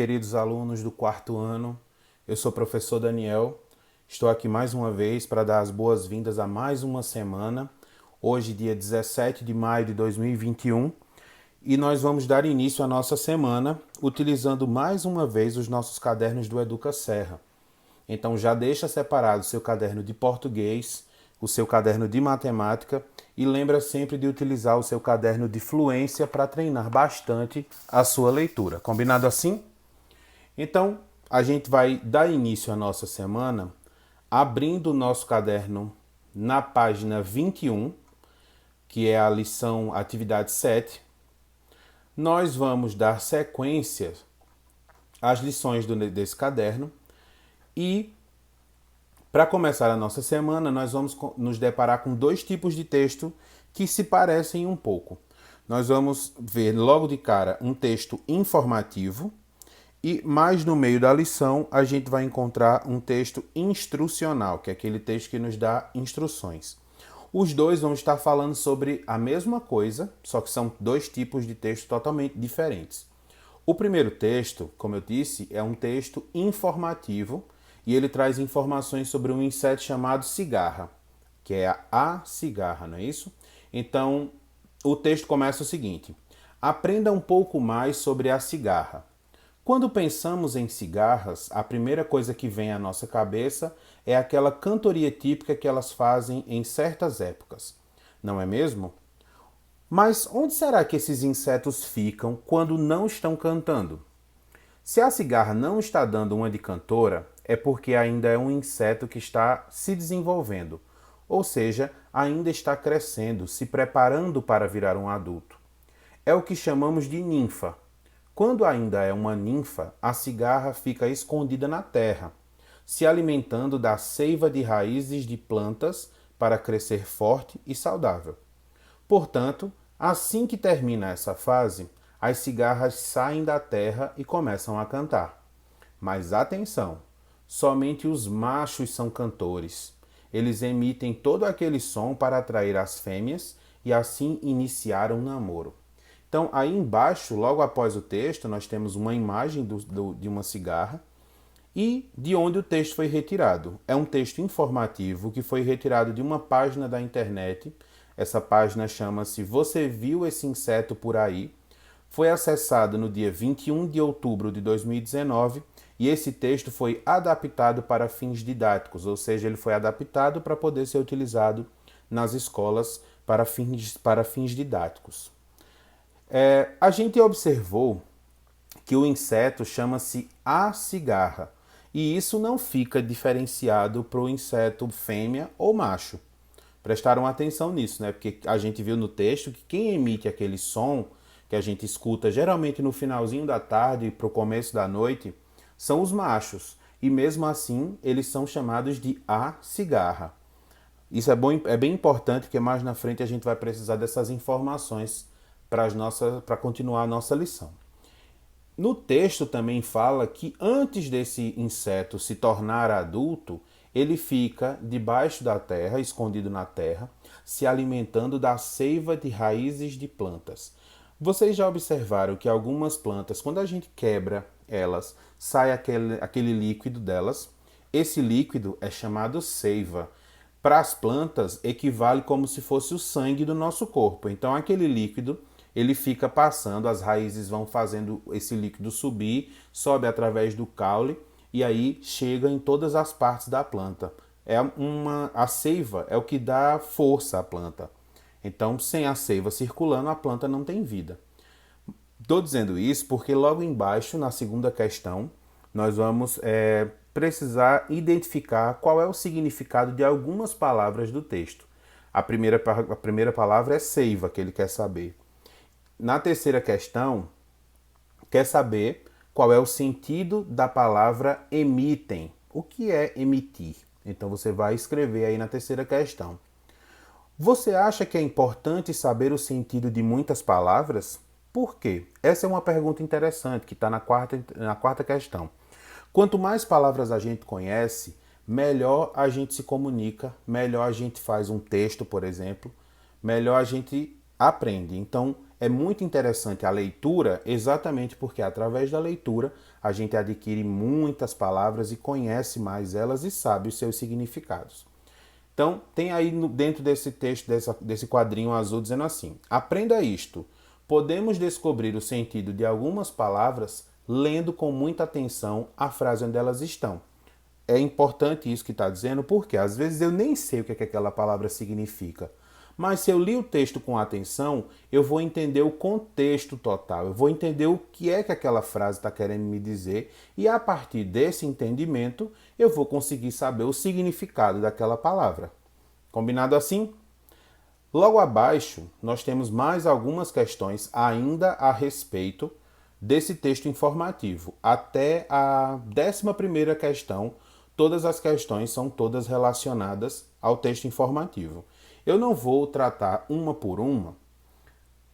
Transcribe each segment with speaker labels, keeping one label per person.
Speaker 1: queridos alunos do quarto ano. Eu sou o professor Daniel. Estou aqui mais uma vez para dar as boas-vindas a mais uma semana. Hoje, dia 17 de maio de 2021. E nós vamos dar início à nossa semana utilizando mais uma vez os nossos cadernos do Educa Serra. Então já deixa separado o seu caderno de português, o seu caderno de matemática e lembra sempre de utilizar o seu caderno de fluência para treinar bastante a sua leitura. Combinado assim? Então, a gente vai dar início à nossa semana abrindo o nosso caderno na página 21, que é a lição atividade 7. Nós vamos dar sequência às lições desse caderno e, para começar a nossa semana, nós vamos nos deparar com dois tipos de texto que se parecem um pouco. Nós vamos ver logo de cara um texto informativo e mais no meio da lição a gente vai encontrar um texto instrucional, que é aquele texto que nos dá instruções. Os dois vão estar falando sobre a mesma coisa, só que são dois tipos de texto totalmente diferentes. O primeiro texto, como eu disse, é um texto informativo e ele traz informações sobre um inseto chamado cigarra, que é a cigarra, não é isso? Então, o texto começa o seguinte: aprenda um pouco mais sobre a cigarra. Quando pensamos em cigarras, a primeira coisa que vem à nossa cabeça é aquela cantoria típica que elas fazem em certas épocas, não é mesmo? Mas onde será que esses insetos ficam quando não estão cantando? Se a cigarra não está dando uma de cantora, é porque ainda é um inseto que está se desenvolvendo, ou seja, ainda está crescendo, se preparando para virar um adulto. É o que chamamos de ninfa. Quando ainda é uma ninfa, a cigarra fica escondida na terra, se alimentando da seiva de raízes de plantas para crescer forte e saudável. Portanto, assim que termina essa fase, as cigarras saem da terra e começam a cantar. Mas atenção, somente os machos são cantores. Eles emitem todo aquele som para atrair as fêmeas e assim iniciar um namoro. Então, aí embaixo, logo após o texto, nós temos uma imagem de uma cigarra e de onde o texto foi retirado. É um texto informativo que foi retirado de uma página da internet. Essa página chama-se Você Viu Esse Inseto Por Aí? Foi acessado no dia 21 de outubro de 2019 e esse texto foi adaptado para fins didáticos, ou seja, ele foi adaptado para poder ser utilizado nas escolas para fins didáticos. A gente observou que o inseto chama-se a cigarra e isso não fica diferenciado para o inseto fêmea ou macho. Prestaram atenção nisso, né? Porque a gente viu no texto que quem emite aquele som que a gente escuta geralmente no finalzinho da tarde para o começo da noite são os machos e mesmo assim eles são chamados de a cigarra. Isso é bem importante porque mais na frente a gente vai precisar dessas informações para continuar a nossa lição. No texto também fala que antes desse inseto se tornar adulto, ele fica debaixo da terra, escondido na terra, se alimentando da seiva de raízes de plantas. Vocês já observaram que algumas plantas, quando a gente quebra elas, sai aquele líquido delas? Esse líquido é chamado seiva. Para as plantas, equivale como se fosse o sangue do nosso corpo. Então, aquele líquido ele fica passando, as raízes vão fazendo esse líquido subir, sobe através do caule e aí chega em todas as partes da planta. A seiva é o que dá força à planta. Então, sem a seiva circulando, a planta não tem vida. Estou dizendo isso porque logo embaixo, na segunda questão, nós vamos precisar identificar qual é o significado de algumas palavras do texto. A primeira palavra é seiva, que ele quer saber. Na terceira questão, quer saber qual é o sentido da palavra emitem. O que é emitir? Então você vai escrever aí na terceira questão. Você acha que é importante saber o sentido de muitas palavras? Por quê? Essa é uma pergunta interessante que está na quarta questão. Quanto mais palavras a gente conhece, melhor a gente se comunica, melhor a gente faz um texto, por exemplo, melhor a gente aprende. Então, é muito interessante a leitura, exatamente porque através da leitura a gente adquire muitas palavras e conhece mais elas e sabe os seus significados. Então, tem aí dentro desse texto, desse quadrinho azul, dizendo assim: aprenda isto. Podemos descobrir o sentido de algumas palavras lendo com muita atenção a frase onde elas estão. É importante isso que está dizendo, porque às vezes eu nem sei o que aquela palavra significa. Mas se eu li o texto com atenção, eu vou entender o contexto total, eu vou entender o que é que aquela frase está querendo me dizer, e a partir desse entendimento, eu vou conseguir saber o significado daquela palavra. Combinado assim? Logo abaixo, nós temos mais algumas questões ainda a respeito desse texto informativo. Até a 11ª questão, todas as questões são todas relacionadas ao texto informativo. Eu não vou tratar uma por uma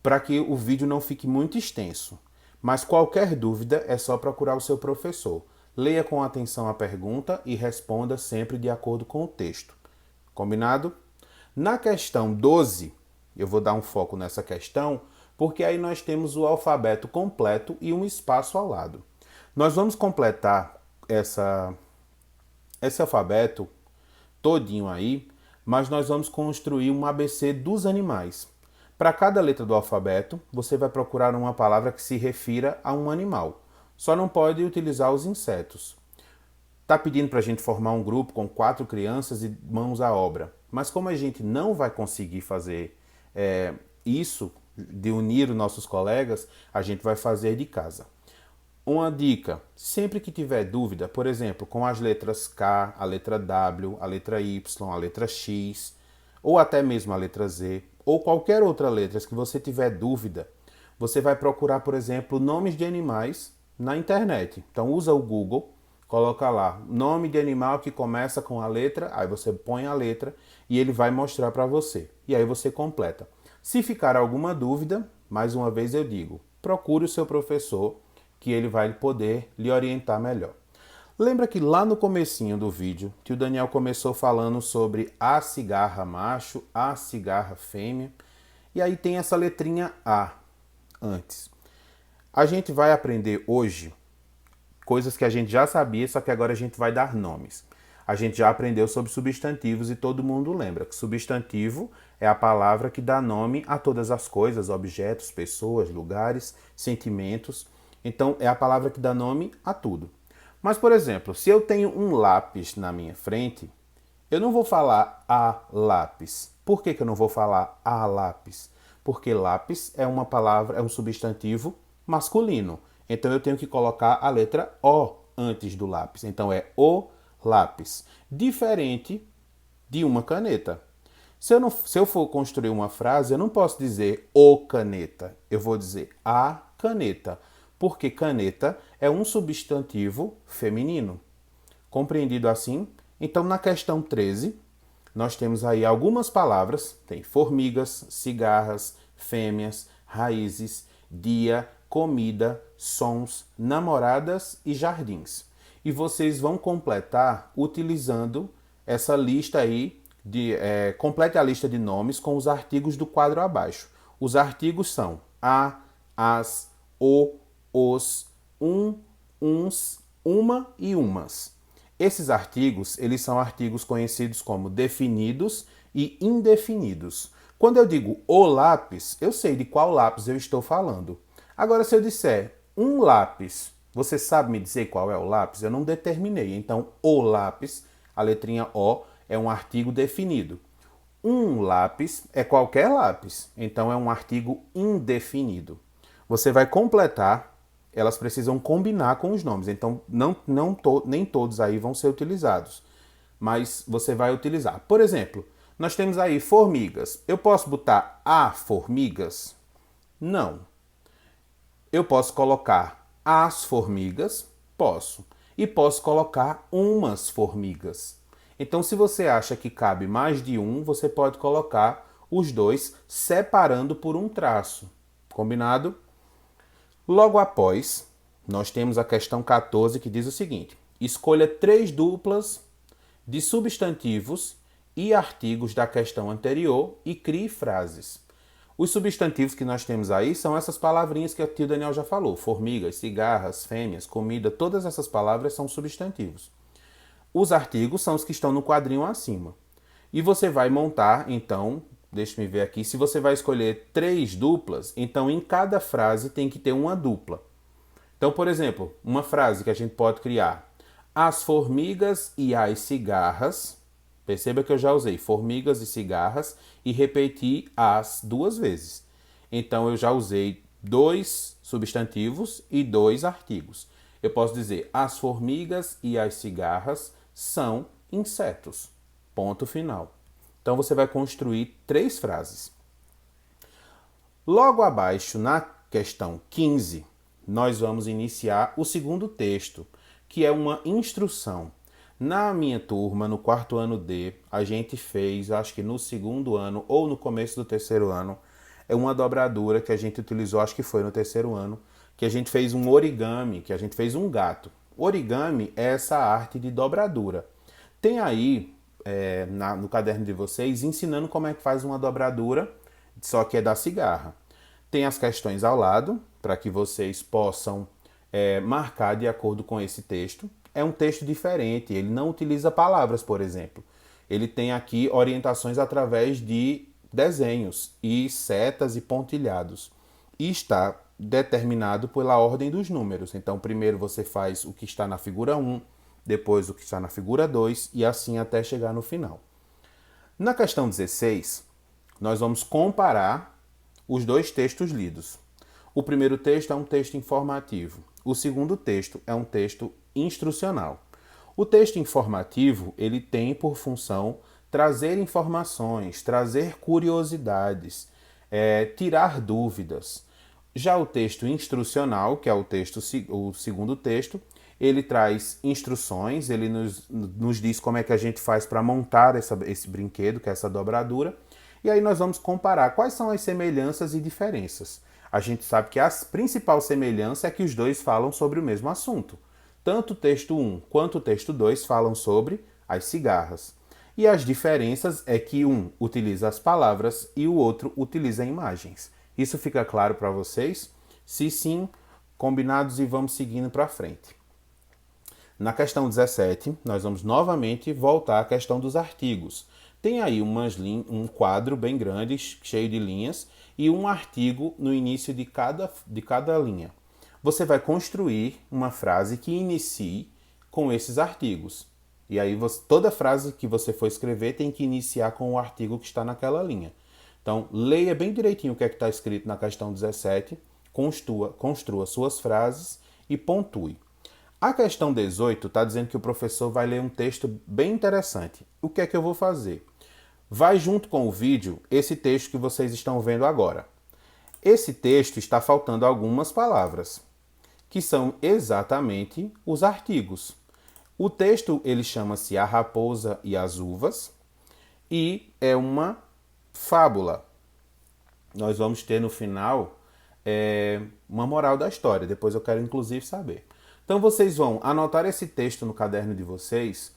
Speaker 1: para que o vídeo não fique muito extenso, mas qualquer dúvida é só procurar o seu professor. Leia com atenção a pergunta e responda sempre de acordo com o texto. Combinado? Na questão 12, eu vou dar um foco nessa questão, porque aí nós temos o alfabeto completo e um espaço ao lado. Nós vamos completar esse alfabeto todinho aí, mas nós vamos construir um ABC dos animais. Para cada letra do alfabeto, você vai procurar uma palavra que se refira a um animal. Só não pode utilizar os insetos. Está pedindo para a gente formar um grupo com 4 crianças e mãos à obra. Mas como a gente não vai conseguir fazer isso, de unir os nossos colegas, a gente vai fazer de casa. Uma dica, sempre que tiver dúvida, por exemplo, com as letras K, a letra W, a letra Y, a letra X, ou até mesmo a letra Z, ou qualquer outra letra que você tiver dúvida, você vai procurar, por exemplo, nomes de animais na internet. Então usa o Google, coloca lá, nome de animal que começa com a letra, aí você põe a letra e ele vai mostrar para você. E aí você completa. Se ficar alguma dúvida, mais uma vez eu digo, procure o seu professor, que ele vai poder lhe orientar melhor. Lembra que lá no comecinho do vídeo, que o Daniel começou falando sobre a cigarra macho, a cigarra fêmea, e aí tem essa letrinha A antes. A gente vai aprender hoje coisas que a gente já sabia, só que agora a gente vai dar nomes. A gente já aprendeu sobre substantivos e todo mundo lembra que substantivo é a palavra que dá nome a todas as coisas, objetos, pessoas, lugares, sentimentos. Então, é a palavra que dá nome a tudo. Mas, por exemplo, se eu tenho um lápis na minha frente, eu não vou falar a lápis. Por que eu não vou falar a lápis? Porque lápis é uma palavra, é um substantivo masculino. Então, eu tenho que colocar a letra O antes do lápis. Então, é o lápis. Diferente de uma caneta. Se eu for construir uma frase, eu não posso dizer o caneta. Eu vou dizer a caneta. Porque caneta é um substantivo feminino. Compreendido assim? Então, na questão 13, nós temos aí algumas palavras, tem formigas, cigarras, fêmeas, raízes, dia, comida, sons, namoradas e jardins. E vocês vão completar utilizando essa lista aí, complete a lista de nomes com os artigos do quadro abaixo. Os artigos são a, as, o, os, uns, uma e umas. Esses artigos, eles são artigos conhecidos como definidos e indefinidos. Quando eu digo o lápis, eu sei de qual lápis eu estou falando. Agora, se eu disser um lápis, você sabe me dizer qual é o lápis? Eu não determinei. Então, o lápis, a letrinha O, é um artigo definido. Um lápis é qualquer lápis. Então, é um artigo indefinido. Você vai completar, elas precisam combinar com os nomes. Então, nem todos aí vão ser utilizados. Mas você vai utilizar. Por exemplo, nós temos aí formigas. Eu posso botar a formigas? Não. Eu posso colocar as formigas? Posso. E posso colocar umas formigas. Então, se você acha que cabe mais de um, você pode colocar os dois separando por um traço. Combinado? Logo após, nós temos a questão 14 que diz o seguinte: escolha 3 duplas de substantivos e artigos da questão anterior e crie frases. Os substantivos que nós temos aí são essas palavrinhas que o tio Daniel já falou. Formigas, cigarras, fêmeas, comida, todas essas palavras são substantivos. Os artigos são os que estão no quadrinho acima. E você vai montar, então, deixa-me ver aqui, se você vai escolher 3 duplas, então em cada frase tem que ter uma dupla. Então, por exemplo, uma frase que a gente pode criar. As formigas e as cigarras. Perceba que eu já usei formigas e cigarras e repeti as 2 vezes. Então, eu já usei 2 substantivos e 2 artigos. Eu posso dizer, as formigas e as cigarras são insetos. Ponto final. Então, você vai construir 3 frases. Logo abaixo, na questão 15, nós vamos iniciar o segundo texto, que é uma instrução. Na minha turma, no 4º ano D, a gente fez, acho que no 2º ano ou no começo do 3º ano, é uma dobradura que a gente utilizou, acho que foi no 3º ano, que a gente fez um origami, que a gente fez um gato. Origami é essa arte de dobradura. Tem aí, no caderno de vocês, ensinando como é que faz uma dobradura, só que é da cigarra. Tem as questões ao lado, para que vocês possam marcar de acordo com esse texto. É um texto diferente, ele não utiliza palavras, por exemplo. Ele tem aqui orientações através de desenhos e setas e pontilhados. E está determinado pela ordem dos números. Então, primeiro você faz o que está na figura 1, depois o que está na figura 2 e assim até chegar no final. Na questão 16, nós vamos comparar os 2 textos lidos. O primeiro texto é um texto informativo. O segundo texto é um texto instrucional. O texto informativo, ele tem por função trazer informações, trazer curiosidades, tirar dúvidas. Já o texto instrucional, que é o segundo texto, ele traz instruções, ele nos diz como é que a gente faz para montar esse brinquedo, que é essa dobradura. E aí nós vamos comparar quais são as semelhanças e diferenças. A gente sabe que a principal semelhança é que os 2 falam sobre o mesmo assunto. Tanto o texto 1 quanto o texto 2 falam sobre as cigarras. E as diferenças é que um utiliza as palavras e o outro utiliza imagens. Isso fica claro para vocês? Se sim, combinados e vamos seguindo para frente. Na questão 17, nós vamos novamente voltar à questão dos artigos. Tem aí um quadro bem grande, cheio de linhas, e um artigo no início de cada linha. Você vai construir uma frase que inicie com esses artigos. E aí toda frase que você for escrever tem que iniciar com o artigo que está naquela linha. Então, leia bem direitinho o que é que está escrito na questão 17, construa suas frases e pontue. A questão 18 está dizendo que o professor vai ler um texto bem interessante. O que é que eu vou fazer? Vai junto com o vídeo esse texto que vocês estão vendo agora. Esse texto está faltando algumas palavras, que são exatamente os artigos. O texto ele chama-se A Raposa e as Uvas e é uma fábula. Nós vamos ter no final uma moral da história. Depois eu quero inclusive saber. Então vocês vão anotar esse texto no caderno de vocês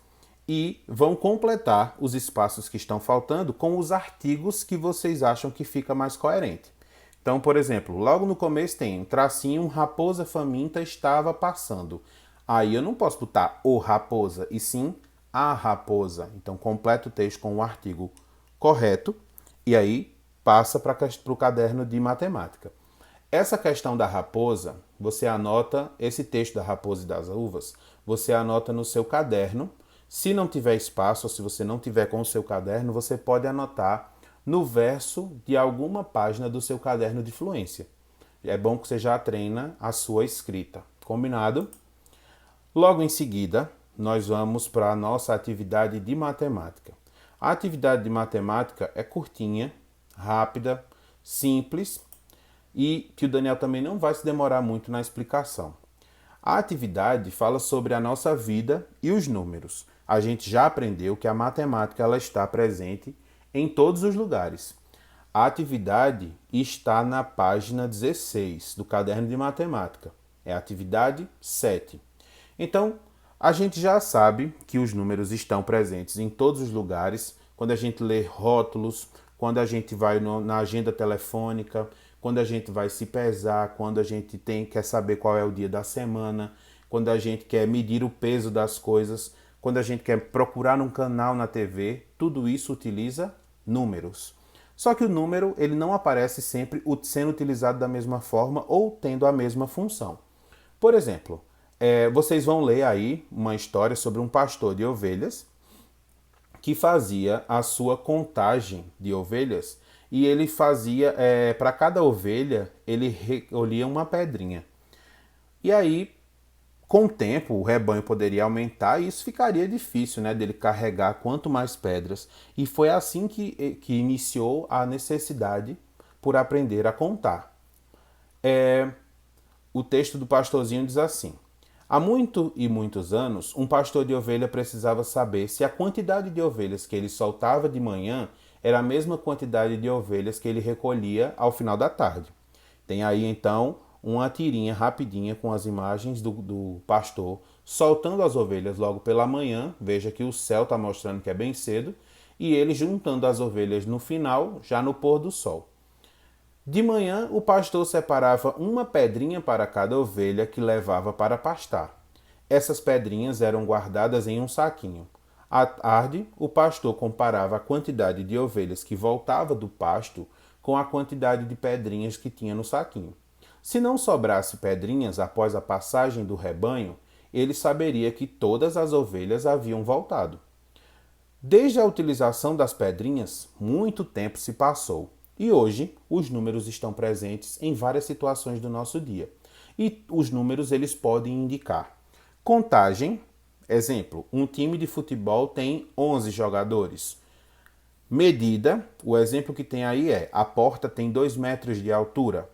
Speaker 1: e vão completar os espaços que estão faltando com os artigos que vocês acham que fica mais coerente. Então, por exemplo, logo no começo tem um tracinho, raposa faminta estava passando. Aí eu não posso botar o raposa, e sim a raposa. Então, completa o texto com o artigo correto e aí passa para o caderno de matemática. Essa questão da raposa, você anota esse texto da raposa e das uvas, você anota no seu caderno. Se não tiver espaço, ou se você não tiver com o seu caderno, você pode anotar no verso de alguma página do seu caderno de fluência. É bom que você já treina a sua escrita. Combinado? Logo em seguida, nós vamos para a nossa atividade de matemática. A atividade de matemática é curtinha, rápida, simples e que o Daniel também não vai se demorar muito na explicação. A atividade fala sobre a nossa vida e os números. A gente já aprendeu que a matemática ela está presente em todos os lugares. A atividade está na página 16 do caderno de matemática. É a atividade 7. Então, a gente já sabe que os números estão presentes em todos os lugares. Quando a gente lê rótulos, quando a gente vai na agenda telefônica, quando a gente vai se pesar, quando a gente quer saber qual é o dia da semana, quando a gente quer medir o peso das coisas, quando a gente quer procurar um canal na TV, tudo isso utiliza números. Só que o número ele não aparece sempre sendo utilizado da mesma forma ou tendo a mesma função. Por exemplo, vocês vão ler aí uma história sobre um pastor de ovelhas que fazia a sua contagem de ovelhas e ele fazia, para cada ovelha, ele recolhia uma pedrinha. E aí, com o tempo, o rebanho poderia aumentar e isso ficaria difícil, né, dele carregar quanto mais pedras. E foi assim que iniciou a necessidade por aprender a contar. O texto do pastorzinho diz assim: há muitos anos, um pastor de ovelha precisava saber se a quantidade de ovelhas que ele soltava de manhã era a mesma quantidade de ovelhas que ele recolhia ao final da tarde. Tem aí então uma tirinha rapidinha com as imagens do pastor soltando as ovelhas logo pela manhã. Veja que o céu está mostrando que é bem cedo. E ele juntando as ovelhas no final, já no pôr do sol. De manhã, o pastor separava uma pedrinha para cada ovelha que levava para pastar. Essas pedrinhas eram guardadas em um saquinho. À tarde, o pastor comparava a quantidade de ovelhas que voltava do pasto com a quantidade de pedrinhas que tinha no saquinho. Se não sobrasse pedrinhas após a passagem do rebanho, ele saberia que todas as ovelhas haviam voltado. Desde a utilização das pedrinhas, muito tempo se passou. E hoje, os números estão presentes em várias situações do nosso dia. E os números eles podem indicar contagem. Exemplo, um time de futebol tem 11 jogadores. Medida, o exemplo que tem aí é: a porta tem 2 metros de altura.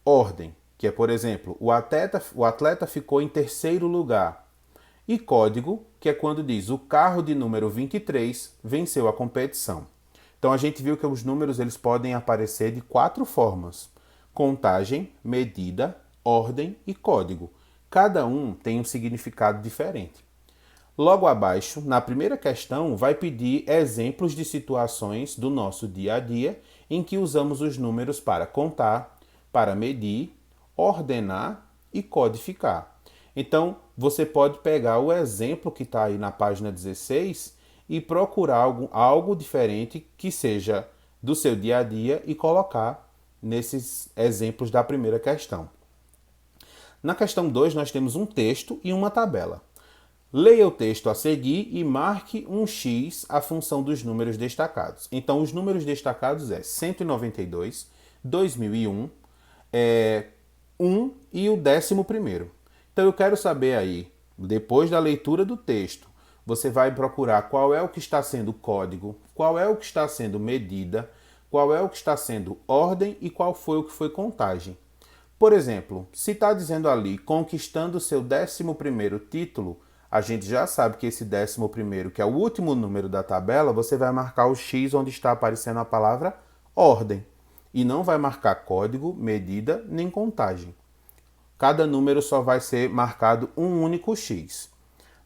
Speaker 1: Ordem, que é, por exemplo, o atleta ficou em terceiro lugar. E código, que é quando diz: o carro de número 23 venceu a competição. Então a gente viu que os números eles podem aparecer de 4 formas: contagem, medida, ordem e código. Cada um tem um significado diferente. Logo abaixo, na primeira questão, vai pedir exemplos de situações do nosso dia a dia em que usamos os números para contar, para medir, ordenar e codificar. Então, você pode pegar o exemplo que está aí na página 16 e procurar algo diferente que seja do seu dia a dia e colocar nesses exemplos da primeira questão. Na questão 2, nós temos um texto e uma tabela. Leia o texto a seguir e marque um X à função dos números destacados. Então, os números destacados é 192, 2001, 1 e o 11º. Então, eu quero saber aí, depois da leitura do texto, você vai procurar qual é o que está sendo código, qual é o que está sendo medida, qual é o que está sendo ordem e qual foi o que foi contagem. Por exemplo, se está dizendo ali conquistando seu 11º título, a gente já sabe que esse 11º, que é o último número da tabela, você vai marcar o X onde está aparecendo a palavra ordem. E não vai marcar código, medida, nem contagem. Cada número só vai ser marcado um único X.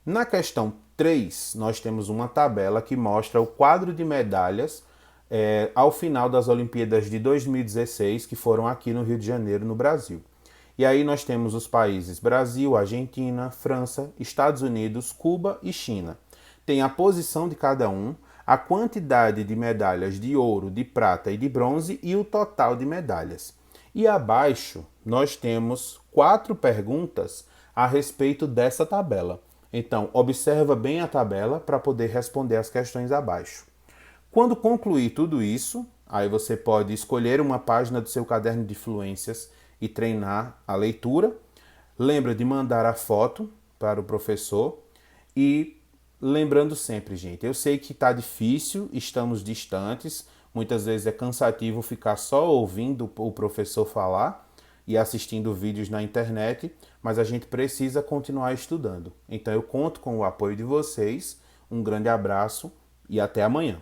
Speaker 1: Na questão 3, nós temos uma tabela que mostra o quadro de medalhas ao final das Olimpíadas de 2016, que foram aqui no Rio de Janeiro, no Brasil. E aí nós temos os países Brasil, Argentina, França, Estados Unidos, Cuba e China. Tem a posição de cada um, a quantidade de medalhas de ouro, de prata e de bronze e o total de medalhas. E abaixo nós temos 4 perguntas a respeito dessa tabela. Então, observa bem a tabela para poder responder as questões abaixo. Quando concluir tudo isso, aí você pode escolher uma página do seu caderno de fluências e treinar a leitura. Lembra de mandar a foto para o professor e lembrando sempre, gente, eu sei que está difícil, estamos distantes, muitas vezes é cansativo ficar só ouvindo o professor falar e assistindo vídeos na internet, mas a gente precisa continuar estudando. Então eu conto com o apoio de vocês, um grande abraço e até amanhã.